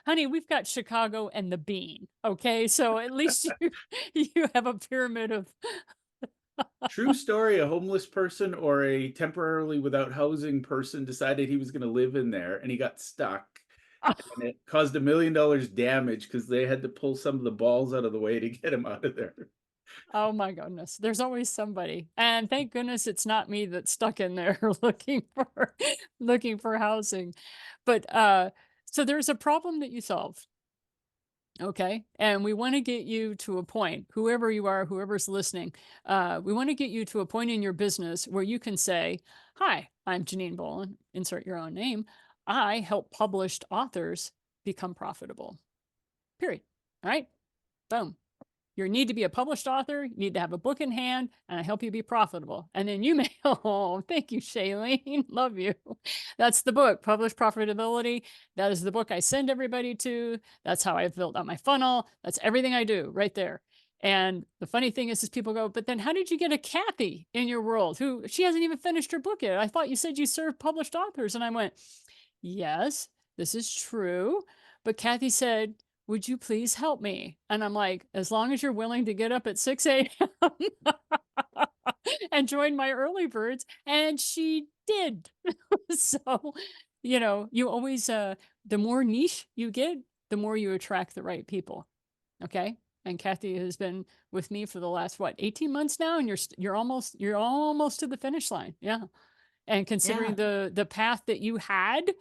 Honey, we've got Chicago and the bean. Okay. So at least you have a pyramid of. True story, a homeless person or a temporarily without housing person decided he was going to live in there and he got stuck. And it caused $1 million damage because they had to pull some of the balls out of the way to get him out of there. Oh my goodness. There's always somebody. And thank goodness it's not me that's stuck in there looking for housing. But so there's a problem that you solved. Okay. And we want to get you to a point, whoever you are, whoever's listening, we want to get you to a point in your business where you can say, hi, I'm Janine Bolin, insert your own name. I help published authors become profitable. Period. All right. Boom. You need to be a published author. You need to have a book in hand, and I help you be profitable. And then you may, oh, thank you, Shailene. Love you. That's the book, Published Profitability. That is the book I send everybody to. That's how I've built out my funnel. That's everything I do right there. And the funny thing is people go, but then how did you get a Kathy in your world who she hasn't even finished her book yet? I thought you said you served published authors. And I went, yes, this is true. But Kathy said, would you please help me? And I'm like, as long as you're willing to get up at 6 a.m. and join my early birds. And she did. So, you always, the more niche you get, the more you attract the right people. Okay. And Kathy has been with me for the last, 18 months now. And you're almost to the finish line. Yeah. And considering the path that you had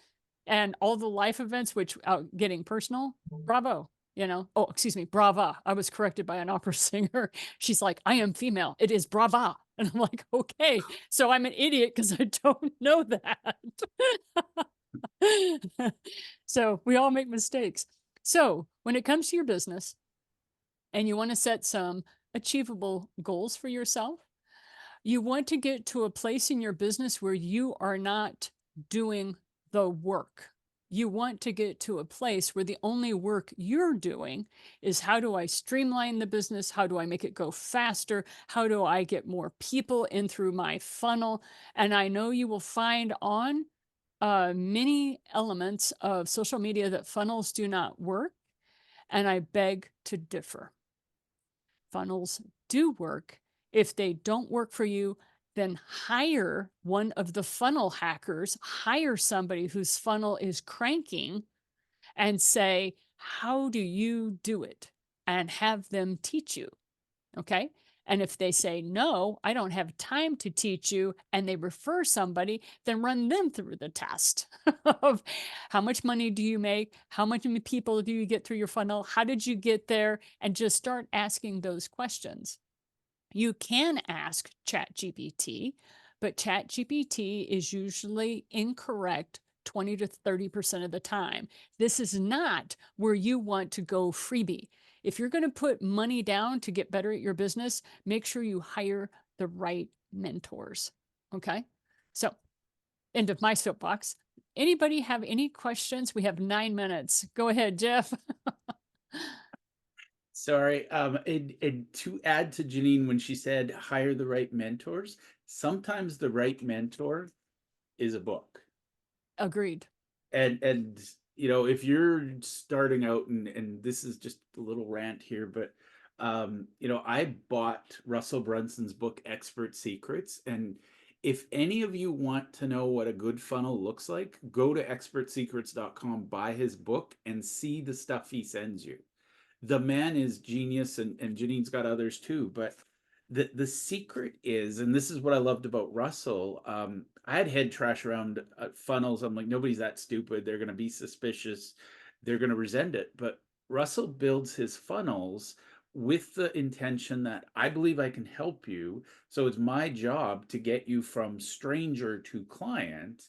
and all the life events, which getting personal, bravo, oh, excuse me, brava. I was corrected by an opera singer. She's like, I am female. It is brava. And I'm like, okay, so I'm an idiot because I don't know that. So we all make mistakes. So when it comes to your business and you want to set some achievable goals for yourself, you want to get to a place in your business where you are not doing the work. You want to get to a place where the only work you're doing is how do I streamline the business? How do I make it go faster? How do I get more people in through my funnel? And I know you will find on many elements of social media that funnels do not work. And I beg to differ. Funnels do work. If they don't work for you, then hire one of the funnel hackers, hire somebody whose funnel is cranking and say, how do you do it? And have them teach you. Okay. And if they say, no, I don't have time to teach you, and they refer somebody, then run them through the test of how much money do you make? How many people do you get through your funnel? How did you get there? And just start asking those questions. You can ask ChatGPT, but ChatGPT is usually incorrect 20 to 30% of the time. This is not where you want to go freebie. If you're going to put money down to get better at your business, make sure you hire the right mentors. Okay. So, end of my soapbox. Anybody have any questions? We have 9 minutes. Go ahead, Jeff. Sorry. And to add to Janine, when she said hire the right mentors, sometimes the right mentor is a book. Agreed. And you know, if you're starting out, and this is just a little rant here, but you know, I bought Russell Brunson's book Expert Secrets, and if any of you want to know what a good funnel looks like, go to expertsecrets.com, buy his book, and see the stuff he sends you. The man is genius, and Janine's got others too, but the secret is, and this is what I loved about Russell. I had head trash around funnels. I'm like, nobody's that stupid. They're going to be suspicious. They're going to resent it. But Russell builds his funnels with the intention that I believe I can help you. So it's my job to get you from stranger to client.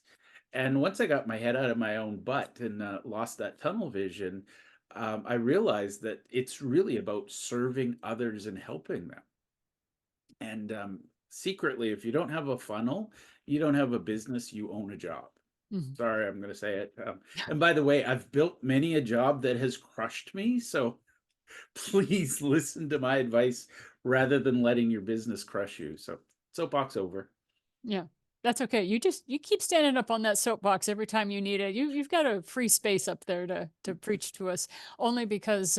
And once I got my head out of my own butt and lost that tunnel vision, I realized that it's really about serving others and helping them. And secretly, if you don't have a funnel, you don't have a business, you own a job. Mhm. Sorry, I'm going to say it. And by the way, I've built many a job that has crushed me. So please listen to my advice rather than letting your business crush you. So soapbox over. Yeah, that's okay. You keep standing up on that soapbox every time you need it. You've got a free space up there to preach to us, only because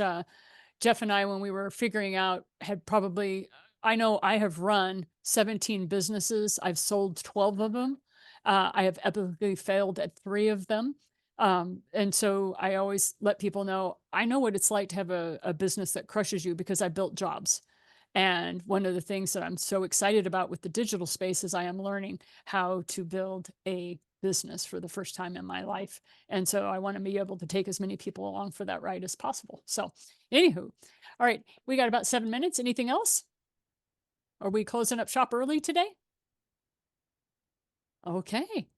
Jeff and I, when we were figuring out, had probably, I know I have run 17 businesses. I've sold 12 of them. I have epically failed at 3 of them. And so I always let people know, I know what it's like to have a business that crushes you because I built jobs. And one of the things that I'm so excited about with the digital space is I am learning how to build a business for the first time in my life. And so I want to be able to take as many people along for that ride as possible. So anywho, all right, we got about 7 minutes. Anything else? Are we closing up shop early today? Okay.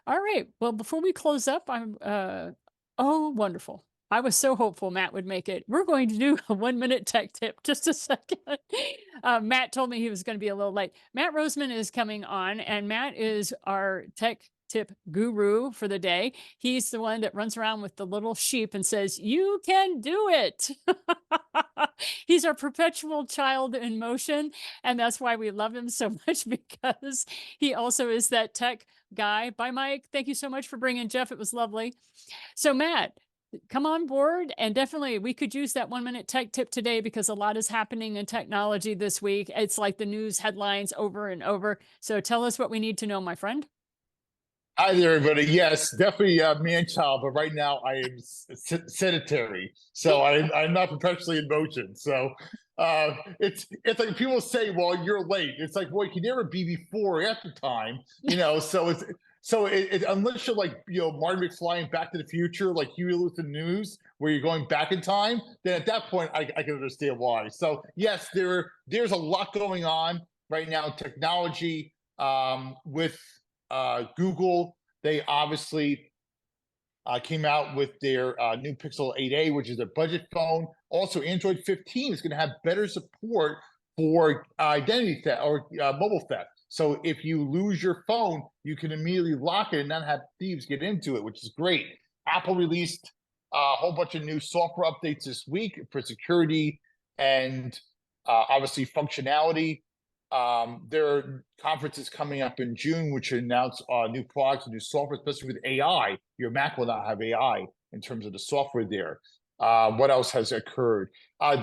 All right. Well, before we close up, oh, wonderful. I was so hopeful Matt would make it. We're going to do a 1-minute tech tip. Just a second. Matt told me he was going to be a little late. Matt Roseman is coming on, and Matt is our tech tip guru for the day. He's the one that runs around with the little sheep and says, "You can do it." He's our perpetual child in motion. And that's why we love him so much, because he also is that tech guy. Bye, Mike. Thank you so much for bringing Jeff. It was lovely. So Matt, come on board, and definitely we could use that 1-minute tech tip today because a lot is happening in technology this week. It's like the news headlines over and over. So tell us what we need to know, my friend. Hi there, everybody. Yes, definitely man-child, but right now I am sedentary, so I'm not perpetually in motion. So it's like people say, "Well, you're late." It's like, well, you can never be before or after time, you know. So unless you're like Marty McFly in Back to the Future, like Huey Lewis in the News, where you're going back in time, then at that point I can understand why. So yes, there's a lot going on right now in technology with. Google, they obviously came out with their new Pixel 8a, which is a budget phone. Also, Android 15 is going to have better support for identity theft or mobile theft. So if you lose your phone, you can immediately lock it and not have thieves get into it, which is great. Apple released a whole bunch of new software updates this week for security and obviously functionality. There are conferences coming up in June, which announce new products and new software, especially with AI. Your Mac will not have AI in terms of the software there. What else has occurred?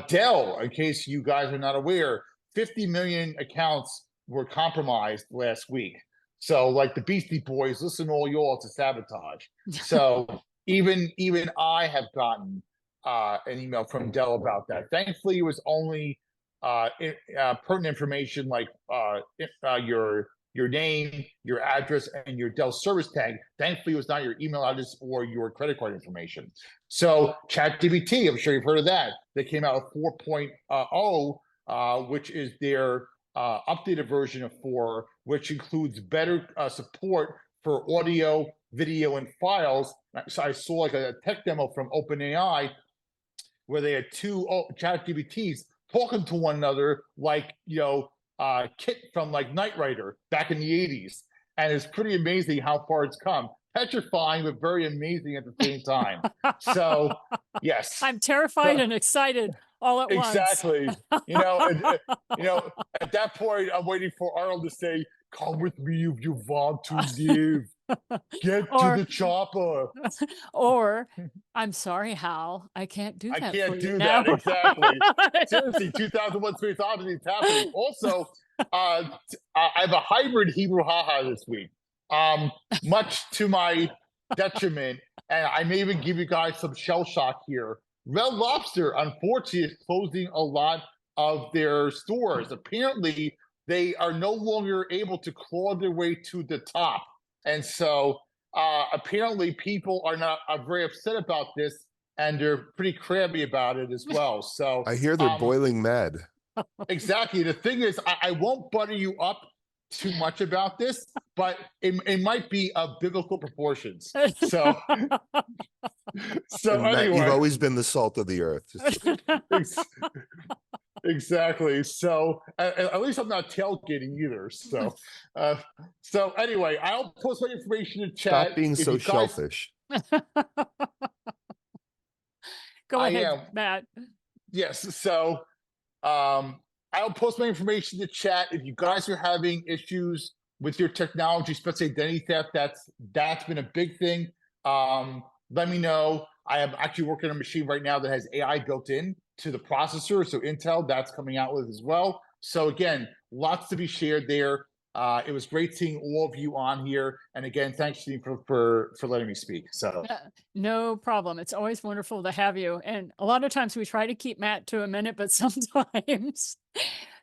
Dell, in case you guys are not aware, 50 million accounts were compromised last week. So like the Beastie Boys, listen all y'all to sabotage. So even I have gotten an email from Dell about that. Thankfully, it was only pertinent information like your name, your address, and your Dell service tag. Thankfully, it was not your email address or your credit card information. So ChatGPT, I'm sure you've heard of that. They came out with 4.0, which is their updated version of 4, which includes better support for audio, video, and files. So I saw like a tech demo from OpenAI where they had two ChatGPTs talking to one another, like Kit from like Knight Rider back in the 80s, and it's pretty amazing how far it's come. Petrifying, but very amazing at the same time. So, yes, I'm terrified and excited all at once. exactly. At that point, I'm waiting for Arnold to say, "Come with me if you want to live. Get to the chopper." Or, I'm sorry, Hal, I can't do I that. can't for do you that. now. Exactly. Seriously, 2001 Space Odyssey is happening. Also, I have a hybrid Hebrew haha this week, much to my detriment. And I may even give you guys some shell shock here. Red Lobster, unfortunately, is closing a lot of their stores. Apparently, they are no longer able to claw their way to the top. And so apparently people are very upset about this, and they're pretty crabby about it as well. So I hear they're boiling mad. Exactly. The thing is, I won't butter you up too much about this, but it might be of biblical proportions. So, And Matt, anyway, you've always been the salt of the earth. Exactly. So at least I'm not tailgating either. So anyway, I'll post my information in chat. Stop being so shellfish. Go ahead, Matt. Yes. So I'll post my information in the chat. If you guys are having issues with your technology, especially identity theft, that's been a big thing. Let me know. I am actually working on a machine right now that has AI built in to the processor. So Intel, that's coming out with as well. So again, lots to be shared there. It was great seeing all of you on here. And again, thanks, Janine, for letting me speak. So no problem. It's always wonderful to have you. And a lot of times we try to keep Matt to a minute, but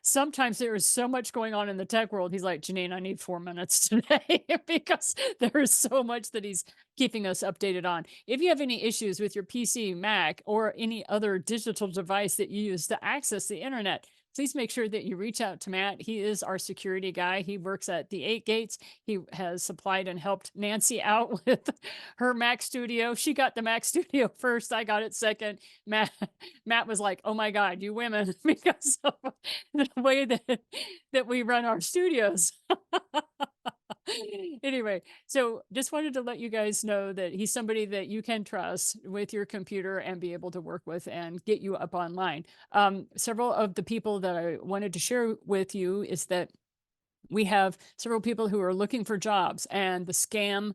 sometimes there is so much going on in the tech world. He's like, Janine, I need 4 minutes today because there is so much that he's keeping us updated on. If you have any issues with your PC, Mac, or any other digital device that you use to access the internet, please make sure that you reach out to Matt. He is our security guy. He works at the 8 Gates. He has supplied and helped Nancy out with her Mac Studio. She got the Mac Studio first. I got it second. Matt was like, oh my God, you women, because of the way that we run our studios. Anyway, so just wanted to let you guys know that he's somebody that you can trust with your computer and be able to work with and get you up online. Several of the people that I wanted to share with you is that we have several people who are looking for jobs, and the scam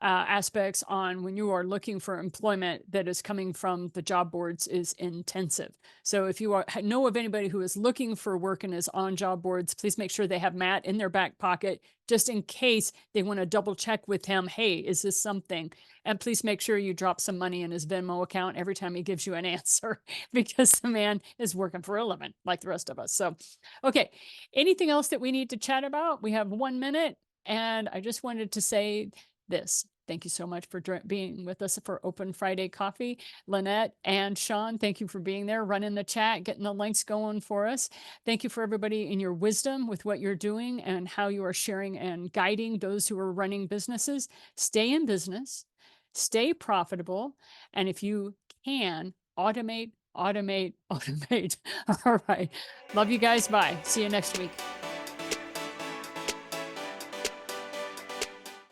aspects on when you are looking for employment that is coming from the job boards is intensive. So if you know of anybody who is looking for work and is on job boards, please make sure they have Matt in their back pocket, just in case they want to double check with him. Hey, is this something? And please make sure you drop some money in his Venmo account every time he gives you an answer, because the man is working for a living like the rest of us. So, okay. Anything else that we need to chat about? We have 1 minute, and I just wanted to say this. Thank you so much for being with us for Open Friday Coffee. Lynette and Sean, thank you for being there, running the chat, getting the links going for us. Thank you for everybody in your wisdom with what you're doing and how you are sharing and guiding those who are running businesses. Stay in business, stay profitable, and if you can, automate. All right. Love you guys. Bye. See you next week.